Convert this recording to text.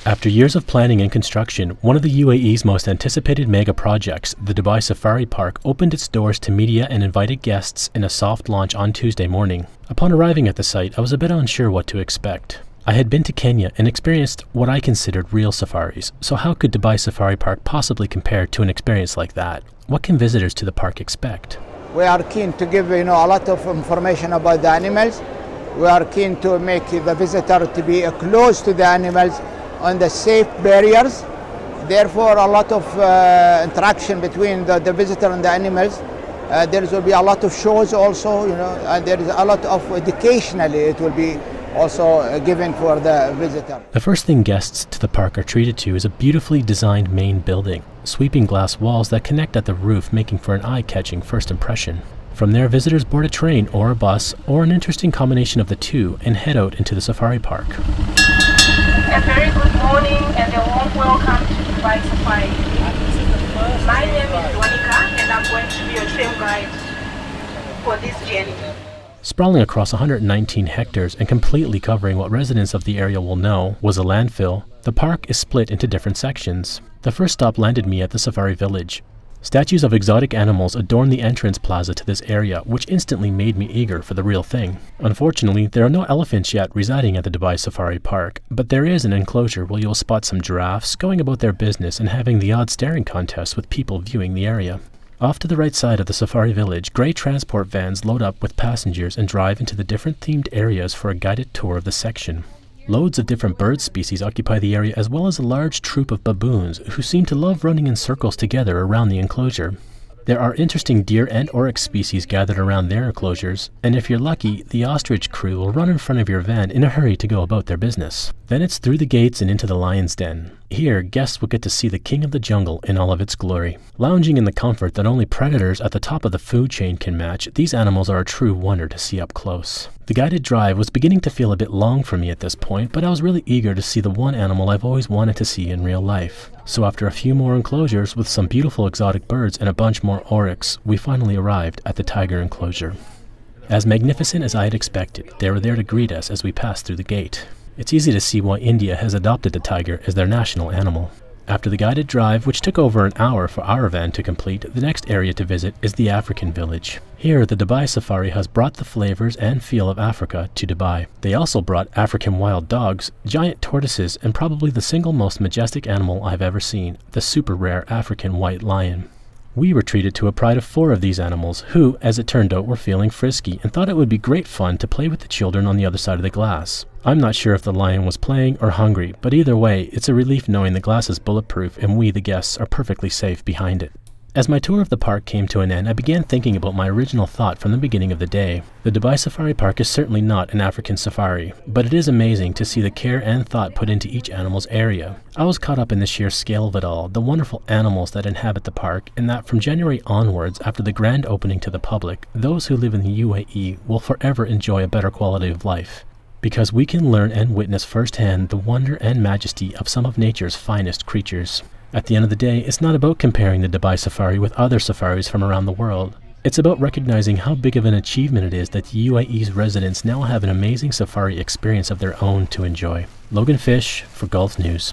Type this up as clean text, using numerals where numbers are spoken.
After years of planning and construction, one of the UAE's most anticipated mega projects, the Dubai Safari Park, opened its doors to media and invited guests in a soft launch on Tuesday morning. Upon arriving at the site, I was a bit unsure what to expect. I had been to Kenya and experienced what I considered real safaris, so how could Dubai Safari Park possibly compare to an experience like that? What can visitors to the park expect? We are keen to give a lot of information about the animals. We are keen to make the visitor to be close to the animals on the safe barriers. Therefore, a lot of interaction between the visitor and the animals. There will be a lot of shows also, and there is a lot of educationally it will be also given for the visitor. The first thing guests to the park are treated to is a beautifully designed main building, sweeping glass walls that connect at the roof, making for an eye-catching first impression. From there, visitors board a train or a bus, or an interesting combination of the two, and head out into the safari park. A very good morning and a warm welcome to Dubai Safari. My name is Donika and I'm going to be your trail guide for this journey. Sprawling across 119 hectares and completely covering what residents of the area will know was a landfill, the park is split into different sections. The first stop landed me at the Safari Village. Statues of exotic animals adorn the entrance plaza to this area, which instantly made me eager for the real thing. Unfortunately, there are no elephants yet residing at the Dubai Safari Park, but there is an enclosure where you'll spot some giraffes going about their business and having the odd staring contest with people viewing the area. Off to the right side of the Safari Village, grey transport vans load up with passengers and drive into the different themed areas for a guided tour of the section. Loads of different bird species occupy the area, as well as a large troop of baboons who seem to love running in circles together around the enclosure. There are interesting deer and oryx species gathered around their enclosures, and if you're lucky, the ostrich crew will run in front of your van in a hurry to go about their business. Then it's through the gates and into the lion's den. Here, guests will get to see the king of the jungle in all of its glory. Lounging in the comfort that only predators at the top of the food chain can match, these animals are a true wonder to see up close. The guided drive was beginning to feel a bit long for me at this point, but I was really eager to see the one animal I've always wanted to see in real life. So after a few more enclosures with some beautiful exotic birds and a bunch more oryx, we finally arrived at the tiger enclosure. As magnificent as I had expected, they were there to greet us as we passed through the gate. It's easy to see why India has adopted the tiger as their national animal. After the guided drive, which took over an hour for our van to complete, the next area to visit is the African village. Here, the Dubai Safari has brought the flavors and feel of Africa to Dubai. They also brought African wild dogs, giant tortoises, and probably the single most majestic animal I've ever seen, the super rare African white lion. We were treated to a pride of 4 of these animals who, as it turned out, were feeling frisky and thought it would be great fun to play with the children on the other side of the glass. I'm not sure if the lion was playing or hungry, but either way, it's a relief knowing the glass is bulletproof and we, the guests, are perfectly safe behind it. As my tour of the park came to an end, I began thinking about my original thought from the beginning of the day. The Dubai Safari Park is certainly not an African safari, but it is amazing to see the care and thought put into each animal's area. I was caught up in the sheer scale of it all, the wonderful animals that inhabit the park, and that from January onwards, after the grand opening to the public, those who live in the UAE will forever enjoy a better quality of life. Because we can learn and witness firsthand the wonder and majesty of some of nature's finest creatures. At the end of the day, it's not about comparing the Dubai Safari with other safaris from around the world. It's about recognizing how big of an achievement it is that the UAE's residents now have an amazing safari experience of their own to enjoy. Logan Fish for Gulf News.